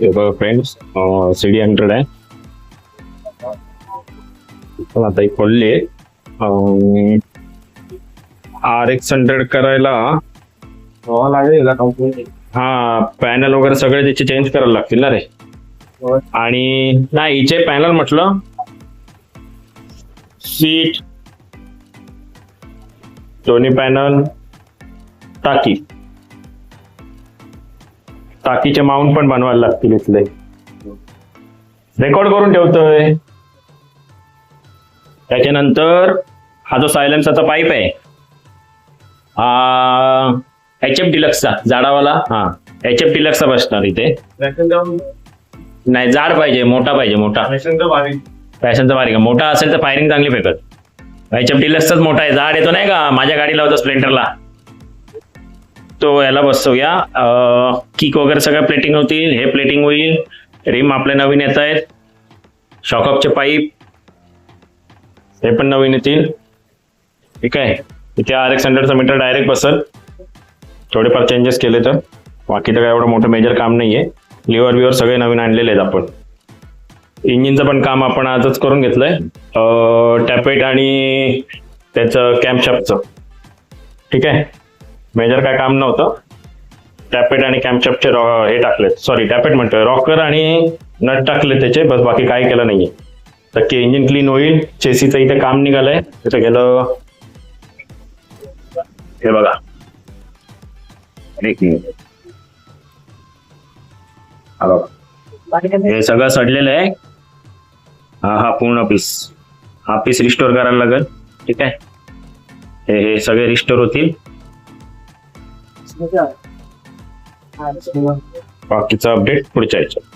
हे बघा friends, CD 100 आहे. पण आता एक खोलली RX 100 करायला लागेल कंपनी. हा पॅनल वगैरे सगळे त्याचे चेंज करायला लागतील ना रे. आणि नाही हिचे पॅनल म्हटलं सीट दोन्ही पॅनल टाकीचे माउंट पण बनवायला लागतील इथले. रेकॉर्ड करून ठेवतोय. त्याच्यानंतर हा जो सायलेन्सरचा पाईप आहे हा HF डिलक्सचा जाडावाला. हा HF डिलक्सचा बसणार इथे. नाही जाड पाहिजे, मोठा पाहिजे, मोठा. पॅशनचा बारीक मोठा असेल तर फायरिंग चांगली फेकत. HF डिलक्सचाच मोठा आहे. जाड येतो नाही का माझ्या गाडीला होता स्प्लेंडरला, तो याला बसवूया. किक वगैरे सगळ्या प्लेटिंग होतील. हे प्लेटिंग होईल. रिम आपले नवीन येत आहेत. शॉकअपचे पाईप हे पण नवीन येतील. ठीक आहे. इथे RX 100चा मीटर डायरेक्ट बसल. थोडेफार चेंजेस केले तर, बाकी तर काय एवढं मोठं मेजर काम नाहीये. लिव्हर बिवर सगळे नवीन आणलेले आहेत आपण. इंजिनचं पण काम आपण आजच करून घेतलंय. टॅपेट आणि त्याचं कॅम्पशाफ्टचं. ठीक आहे. मेजर काय काम नव्हतं. टॅपेट आणि कॅम्पशाफ्टचे हे टाकले, सॉरी टॅपेट म्हणतोय, रॉकर आणि नट टाकले त्याचे, बस बाकी काही केलं नाहीये. तर इंजिन क्लीन होईल. चेसीचं इथे काम निघालंय. तिथं गेलं हे बघा. हे सगळं सडलेलं आहे. हा पूर्ण पीस, हा पीस रिस्टोर करायला लागेल. ठीक आहे. हे सगळे रिस्टोर होतील. बाकीचा अपडेट पुढच्या याच्यात.